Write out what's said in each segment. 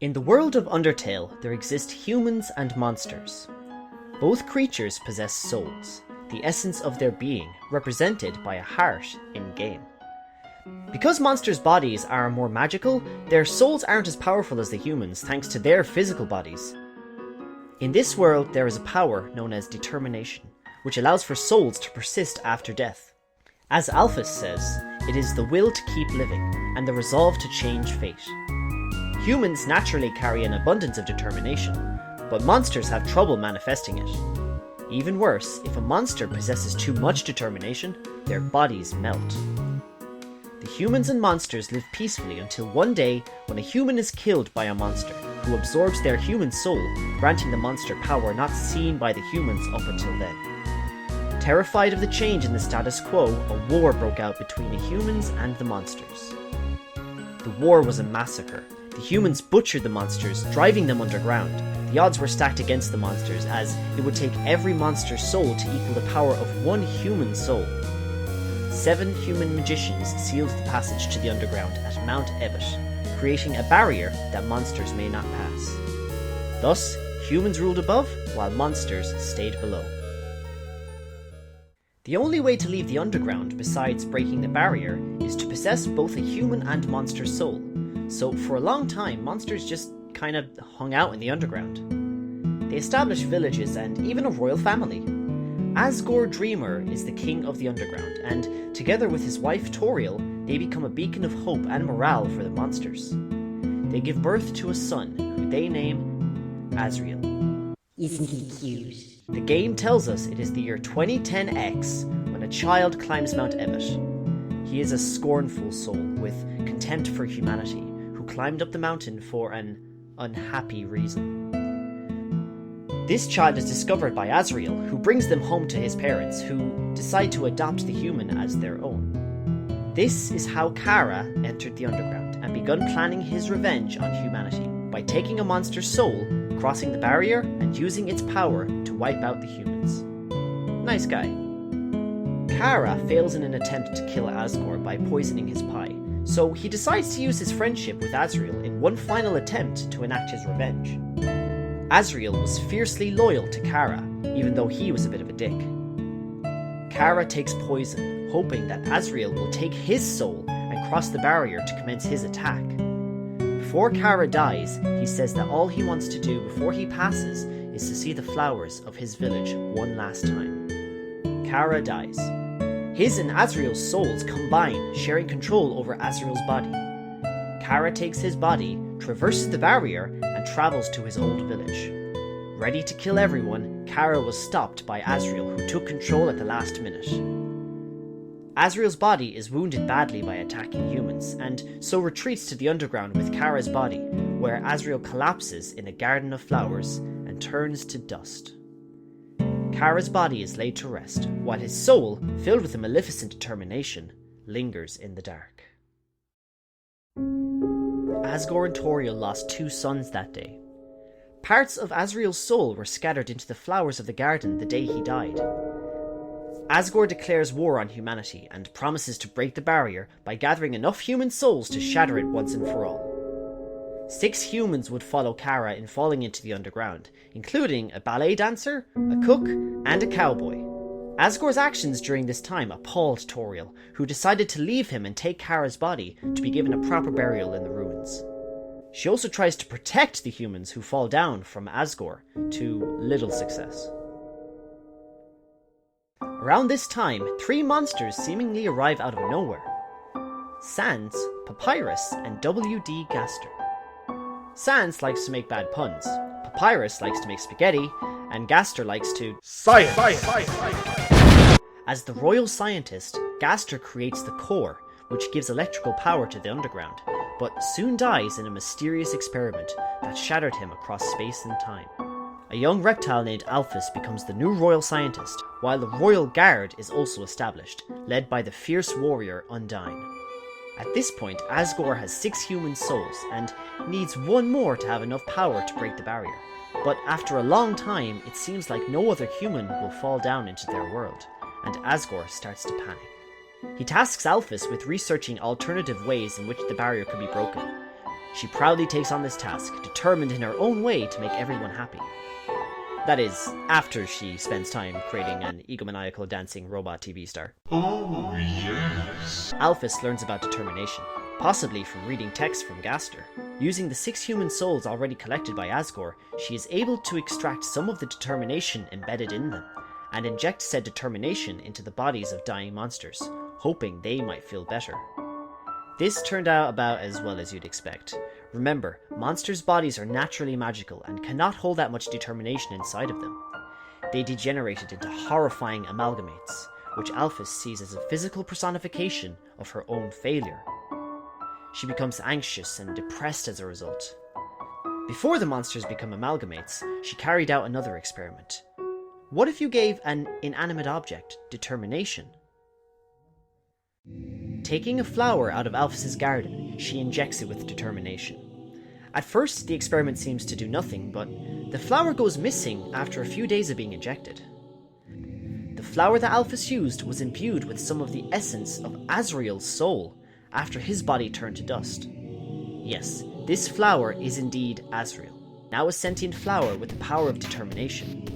In the world of Undertale, there exist humans and monsters. Both creatures possess souls, the essence of their being, represented by a heart in-game. Because monsters' bodies are more magical, their souls aren't as powerful as the humans thanks to their physical bodies. In this world, there is a power known as determination, which allows for souls to persist after death. As Alphys says, it is the will to keep living, and the resolve to change fate. Humans naturally carry an abundance of determination, but monsters have trouble manifesting it. Even worse, if a monster possesses too much determination, their bodies melt. The humans and monsters live peacefully until one day when a human is killed by a monster, who absorbs their human soul, granting the monster power not seen by the humans up until then. Terrified of the change in the status quo, a war broke out between the humans and the monsters. The war was a massacre. The humans butchered the monsters, driving them underground. The odds were stacked against the monsters, as it would take every monster's soul to equal the power of one human soul. 7 human magicians sealed the passage to the underground at Mount Ebott, creating a barrier that monsters may not pass. Thus, humans ruled above, while monsters stayed below. The only way to leave the underground, besides breaking the barrier, is to possess both a human and monster soul. So for a long time, monsters just kind of hung out in the underground. They established villages and even a royal family. Asgore Dreamer is the king of the underground, and together with his wife Toriel, they become a beacon of hope and morale for the monsters. They give birth to a son, who they name Azrael. Isn't he cute? The game tells us it is the year 2010X when a child climbs Mount Ebott. He is a scornful soul with contempt for humanity, who climbed up the mountain for an unhappy reason. This child is discovered by Azrael, who brings them home to his parents, who decide to adopt the human as their own. This is how Kara entered the underground and begun planning his revenge on humanity, by taking a monster's soul, crossing the barrier, and using its power to wipe out the humans. Nice guy. Kara fails in an attempt to kill Asgore by poisoning his pie, so he decides to use his friendship with Azrael in one final attempt to enact his revenge. Azrael was fiercely loyal to Kara, even though he was a bit of a dick. Kara takes poison, hoping that Azrael will take his soul and cross the barrier to commence his attack. Before Kara dies, he says that all he wants to do before he passes is to see the flowers of his village one last time. Kara dies. His and Azrael's souls combine, sharing control over Azrael's body. Kara takes his body, traverses the barrier, and travels to his old village. Ready to kill everyone, Kara was stopped by Azrael, who took control at the last minute. Azrael's body is wounded badly by attacking humans, and so retreats to the underground with Kara's body, where Azrael collapses in a garden of flowers and turns to dust. Kara's body is laid to rest, while his soul, filled with a maleficent determination, lingers in the dark. Asgore and Toriel lost 2 sons that day. Parts of Azrael's soul were scattered into the flowers of the garden the day he died. Asgore declares war on humanity and promises to break the barrier by gathering enough human souls to shatter it once and for all. 6 humans would follow Kara in falling into the underground, including a ballet dancer, a cook, and a cowboy. Asgore's actions during this time appalled Toriel, who decided to leave him and take Kara's body to be given a proper burial in the ruins. She also tries to protect the humans who fall down from Asgore, to little success. Around this time, 3 monsters seemingly arrive out of nowhere. Sans, Papyrus, and W.D. Gaster. Sans likes to make bad puns, Papyrus likes to make spaghetti, and Gaster likes to science. As the royal scientist, Gaster creates the core, which gives electrical power to the underground, but soon dies in a mysterious experiment that shattered him across space and time. A young reptile named Alphys becomes the new royal scientist, while the royal guard is also established, led by the fierce warrior Undyne. At this point, Asgore has 6 human souls, and needs 1 more to have enough power to break the barrier. But after a long time, it seems like no other human will fall down into their world, and Asgore starts to panic. He tasks Alphys with researching alternative ways in which the barrier could be broken. She proudly takes on this task, determined in her own way to make everyone happy. That is, after she spends time creating an egomaniacal dancing robot TV star. Oh, yes. Alphys learns about determination, possibly from reading text from Gaster. Using the 6 human souls already collected by Asgore, she is able to extract some of the determination embedded in them, and inject said determination into the bodies of dying monsters, hoping they might feel better. This turned out about as well as you'd expect. Remember, monsters' bodies are naturally magical and cannot hold that much determination inside of them. They degenerated into horrifying amalgamates, which Alphys sees as a physical personification of her own failure. She becomes anxious and depressed as a result. Before the monsters become amalgamates, she carried out another experiment. What if you gave an inanimate object determination? Taking a flower out of Alphys' garden, she injects it with determination. At first, the experiment seems to do nothing, but the flower goes missing after a few days of being injected. The flower that Alphys used was imbued with some of the essence of Azrael's soul after his body turned to dust. Yes, this flower is indeed Azrael, now a sentient flower with the power of determination.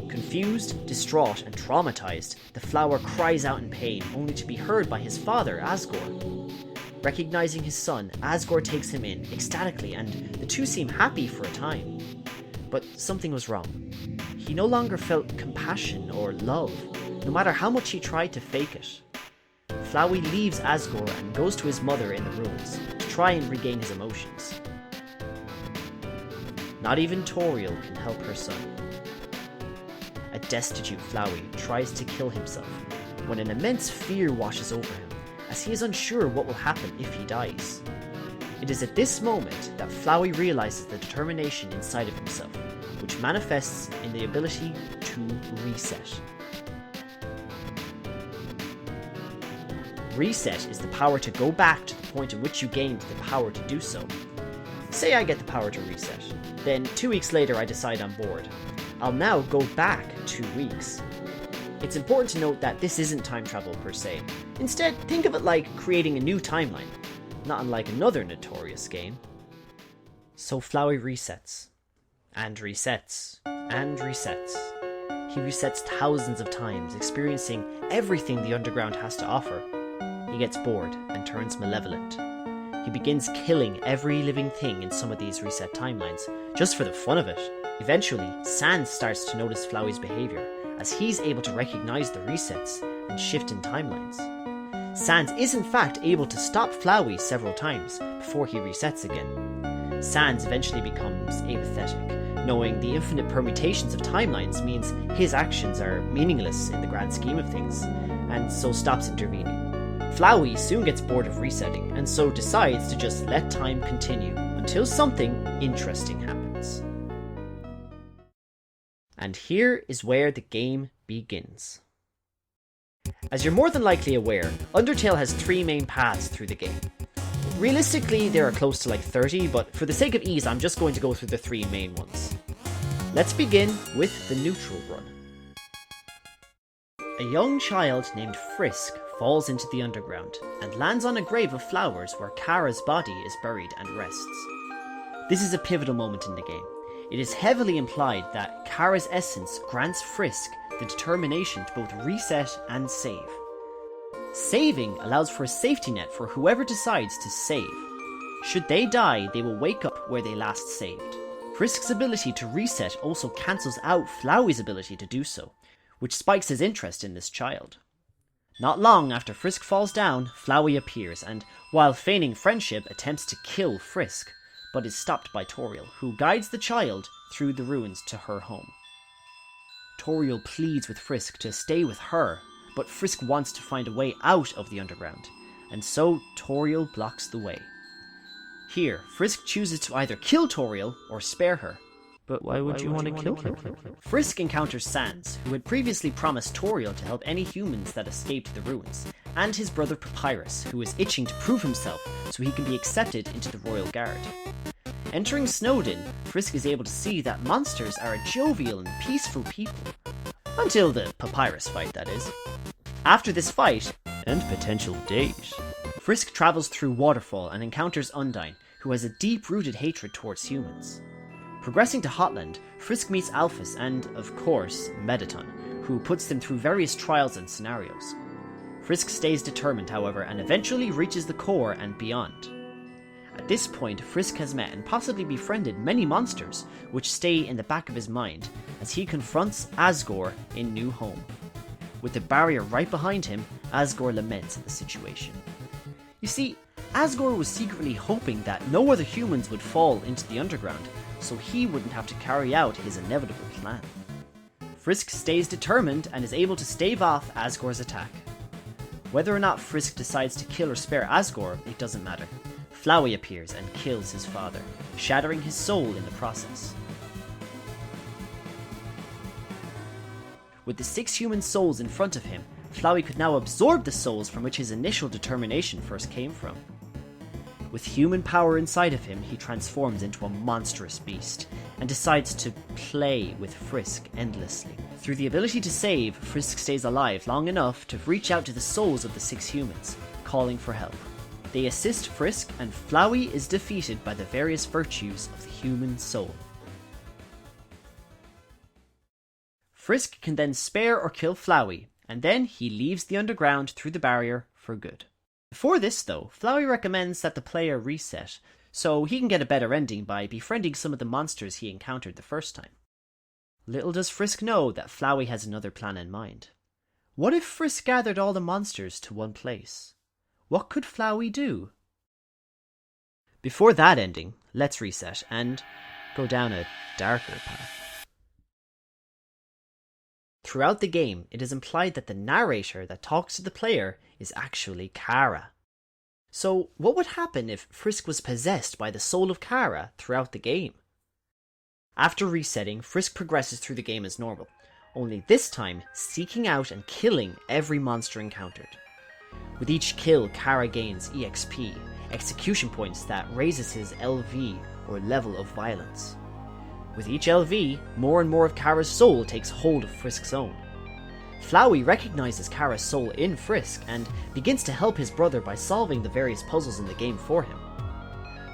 Confused, distraught, and traumatized, the flower cries out in pain, only to be heard by his father, Asgore. Recognizing his son, Asgore takes him in, ecstatically, and the two seem happy for a time. But something was wrong. He no longer felt compassion or love, no matter how much he tried to fake it. Flowey leaves Asgore and goes to his mother in the ruins, to try and regain his emotions. Not even Toriel can help her son. A destitute Flowey tries to kill himself, when an immense fear washes over him, as he is unsure what will happen if he dies. It is at this moment that Flowey realizes the determination inside of himself, which manifests in the ability to reset. Reset is the power to go back to the point at which you gained the power to do so. Say I get the power to reset, then 2 weeks later I decide I'm bored. I'll now go back 2 weeks. It's important to note that this isn't time travel per se. Instead, think of it like creating a new timeline, not unlike another notorious game. So Flowey resets, and resets, and resets. He resets thousands of times, experiencing everything the underground has to offer. He gets bored and turns malevolent. He begins killing every living thing in some of these reset timelines, just for the fun of it. Eventually, Sans starts to notice Flowey's behaviour, as he's able to recognise the resets and shift in timelines. Sans is in fact able to stop Flowey several times before he resets again. Sans eventually becomes apathetic, knowing the infinite permutations of timelines means his actions are meaningless in the grand scheme of things, and so stops intervening. Flowey soon gets bored of resetting, and so decides to just let time continue until something interesting happens. And here is where the game begins. As you're more than likely aware, Undertale has 3 main paths through the game. Realistically, there are close to like 30, but for the sake of ease, I'm just going to go through the 3 main ones. Let's begin with the neutral run. A young child named Frisk falls into the underground and lands on a grave of flowers where Kara's body is buried and rests. This is a pivotal moment in the game. It is heavily implied that Kara's essence grants Frisk the determination to both reset and save. Saving allows for a safety net for whoever decides to save. Should they die, they will wake up where they last saved. Frisk's ability to reset also cancels out Flowey's ability to do so, which spikes his interest in this child. Not long after Frisk falls down, Flowey appears and, while feigning friendship, attempts to kill Frisk, but is stopped by Toriel, who guides the child through the ruins to her home. Toriel pleads with Frisk to stay with her, but Frisk wants to find a way out of the underground, and so Toriel blocks the way. Here, Frisk chooses to either kill Toriel or spare her. But why would you want to kill her? Frisk encounters Sans, who had previously promised Toriel to help any humans that escaped the ruins, and his brother Papyrus, who is itching to prove himself so he can be accepted into the Royal Guard. Entering Snowdin, Frisk is able to see that monsters are a jovial and peaceful people. Until the Papyrus fight, that is. After this fight, and potential date, Frisk travels through Waterfall and encounters Undyne, who has a deep-rooted hatred towards humans. Progressing to Hotland, Frisk meets Alphys and, of course, Mettaton, who puts them through various trials and scenarios. Frisk stays determined, however, and eventually reaches the core and beyond. At this point, Frisk has met and possibly befriended many monsters, which stay in the back of his mind as he confronts Asgore in New Home. With the barrier right behind him, Asgore laments at the situation. You see, Asgore was secretly hoping that no other humans would fall into the underground, so he wouldn't have to carry out his inevitable plan. Frisk stays determined and is able to stave off Asgore's attack. Whether or not Frisk decides to kill or spare Asgore, it doesn't matter. Flowey appears and kills his father, shattering his soul in the process. With the 6 human souls in front of him, Flowey could now absorb the souls from which his initial determination first came from. With human power inside of him, he transforms into a monstrous beast, and decides to play with Frisk endlessly. Through the ability to save, Frisk stays alive long enough to reach out to the souls of the 6 humans, calling for help. They assist Frisk, and Flowey is defeated by the various virtues of the human soul. Frisk can then spare or kill Flowey, and then he leaves the underground through the barrier for good. Before this though, Flowey recommends that the player reset, so he can get a better ending by befriending some of the monsters he encountered the first time. Little does Frisk know that Flowey has another plan in mind. What if Frisk gathered all the monsters to one place? What could Flowey do? Before that ending, let's reset and go down a darker path. Throughout the game, it is implied that the narrator that talks to the player is actually Kara. So, what would happen if Frisk was possessed by the soul of Kara throughout the game? After resetting, Frisk progresses through the game as normal, only this time seeking out and killing every monster encountered. With each kill, Kara gains EXP, execution points that raises his LV, or level of violence. With each LV, more and more of Kara's soul takes hold of Frisk's own. Flowey recognizes Kara's soul in Frisk and begins to help his brother by solving the various puzzles in the game for him.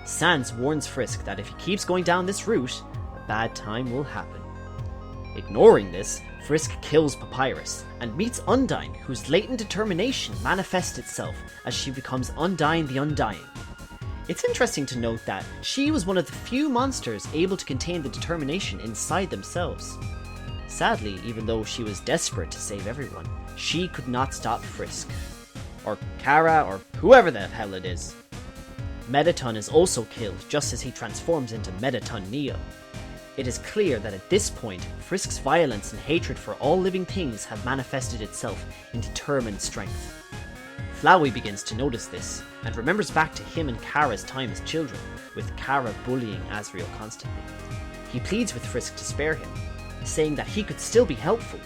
Sans warns Frisk that if he keeps going down this route, a bad time will happen. Ignoring this, Frisk kills Papyrus and meets Undyne, whose latent determination manifests itself as she becomes Undyne the Undying. It's interesting to note that she was one of the few monsters able to contain the determination inside themselves. Sadly, even though she was desperate to save everyone, she could not stop Frisk. Or Kara, or whoever the hell it is. Mettaton is also killed just as he transforms into Mettaton Neo. It is clear that at this point, Frisk's violence and hatred for all living things have manifested itself in determined strength. Flowey begins to notice this, and remembers back to him and Kara's time as children, with Kara bullying Asriel constantly. He pleads with Frisk to spare him, saying that he could still be helpful.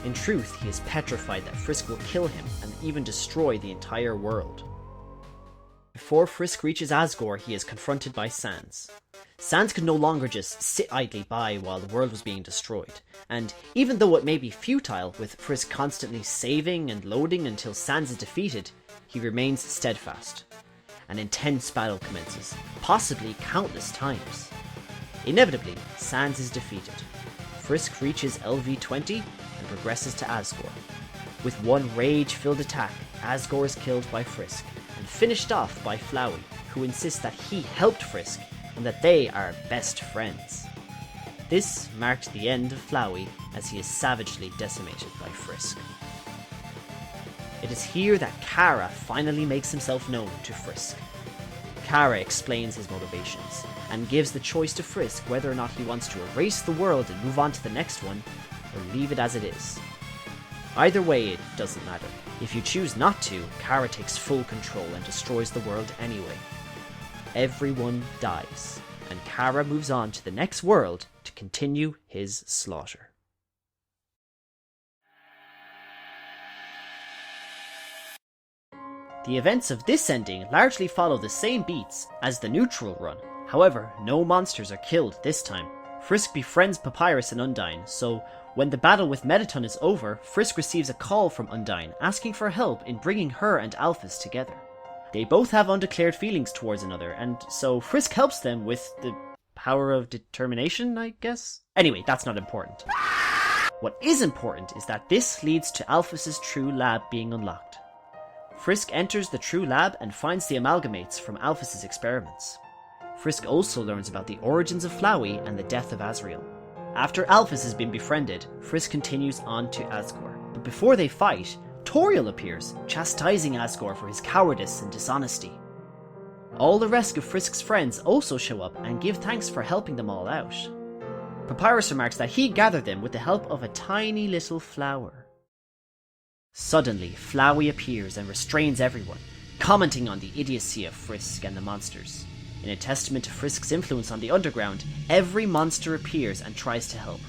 In truth, he is petrified that Frisk will kill him and even destroy the entire world. Before Frisk reaches Asgore, he is confronted by Sans. Sans could no longer just sit idly by while the world was being destroyed, and even though it may be futile, with Frisk constantly saving and loading until Sans is defeated, he remains steadfast. An intense battle commences, possibly countless times. Inevitably, Sans is defeated. Frisk reaches LV20 and progresses to Asgore. With one rage-filled attack, Asgore is killed by Frisk, and finished off by Flowey, who insists that he helped Frisk, and that they are best friends. This marked the end of Flowey, as he is savagely decimated by Frisk. It is here that Kara finally makes himself known to Frisk. Kara explains his motivations, and gives the choice to Frisk whether or not he wants to erase the world and move on to the next one, or leave it as it is. Either way, it doesn't matter. If you choose not to, Kara takes full control and destroys the world anyway. Everyone dies, and Kara moves on to the next world to continue his slaughter. The events of this ending largely follow the same beats as the neutral run. However, no monsters are killed this time. Frisk befriends Papyrus and Undyne, so when the battle with Mettaton is over, Frisk receives a call from Undyne asking for help in bringing her and Alphys together. They both have undeclared feelings towards another, and so Frisk helps them with the power of determination, I guess? Anyway, that's not important. What is important is that this leads to Alphys's true lab being unlocked. Frisk enters the true lab and finds the amalgamates from Alphys's experiments. Frisk also learns about the origins of Flowey and the death of Azrael. After Alphys has been befriended, Frisk continues on to Asgore. But before they fight, Toriel appears, chastising Asgore for his cowardice and dishonesty. All the rest of Frisk's friends also show up and give thanks for helping them all out. Papyrus remarks that he gathered them with the help of a tiny little flower. Suddenly, Flowey appears and restrains everyone, commenting on the idiocy of Frisk and the monsters. In a testament to Frisk's influence on the underground, every monster appears and tries to help.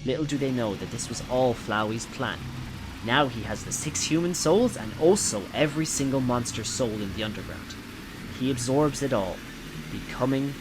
Little do they know that this was all Flowey's plan. Now he has the 6 human souls and also every single monster soul in the underground. He absorbs it all, becoming...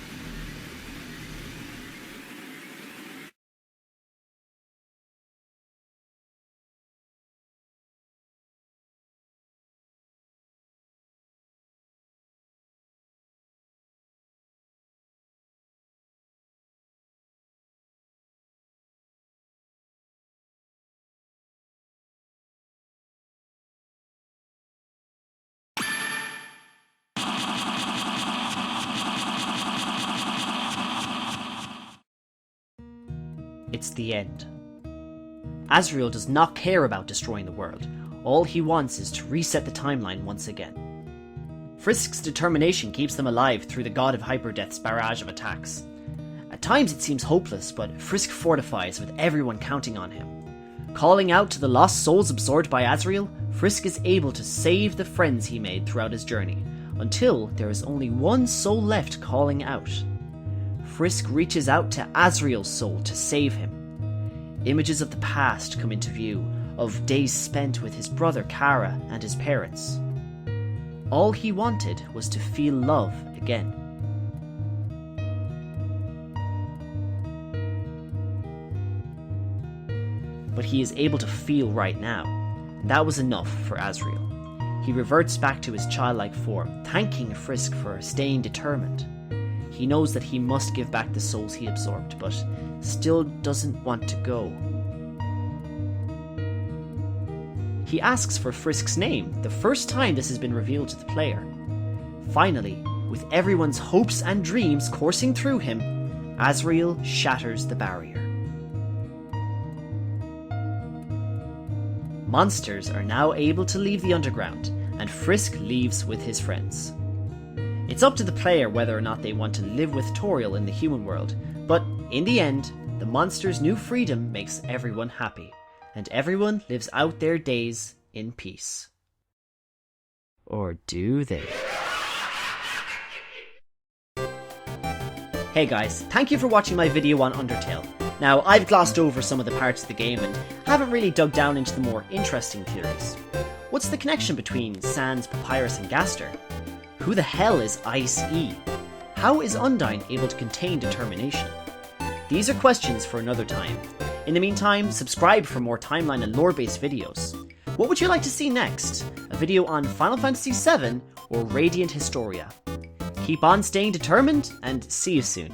It's the end. Azrael does not care about destroying the world. All he wants is to reset the timeline once again. Frisk's determination keeps them alive through the God of Hyperdeath's barrage of attacks. At times it seems hopeless, but Frisk fortifies with everyone counting on him. Calling out to the lost souls absorbed by Azrael, Frisk is able to save the friends he made throughout his journey, until there is only one soul left calling out. Frisk reaches out to Azrael's soul to save him. Images of the past come into view, of days spent with his brother Kara and his parents. All he wanted was to feel love again. But he is able to feel right now, and that was enough for Azrael. He reverts back to his childlike form, thanking Frisk for staying determined. He knows that he must give back the souls he absorbed, but still doesn't want to go. He asks for Frisk's name, the first time this has been revealed to the player. Finally, with everyone's hopes and dreams coursing through him, Azrael shatters the barrier. Monsters are now able to leave the underground, and Frisk leaves with his friends. It's up to the player whether or not they want to live with Toriel in the human world, but in the end, the monster's new freedom makes everyone happy, and everyone lives out their days in peace. Or do they? Hey guys, thank you for watching my video on Undertale. Now, I've glossed over some of the parts of the game and haven't really dug down into the more interesting theories. What's the connection between Sans, Papyrus and Gaster? Who the hell is Ice-E? How is Undyne able to contain determination? These are questions for another time. In the meantime, subscribe for more timeline and lore-based videos. What would you like to see next? A video on Final Fantasy VII or Radiant Historia? Keep on staying determined, and see you soon.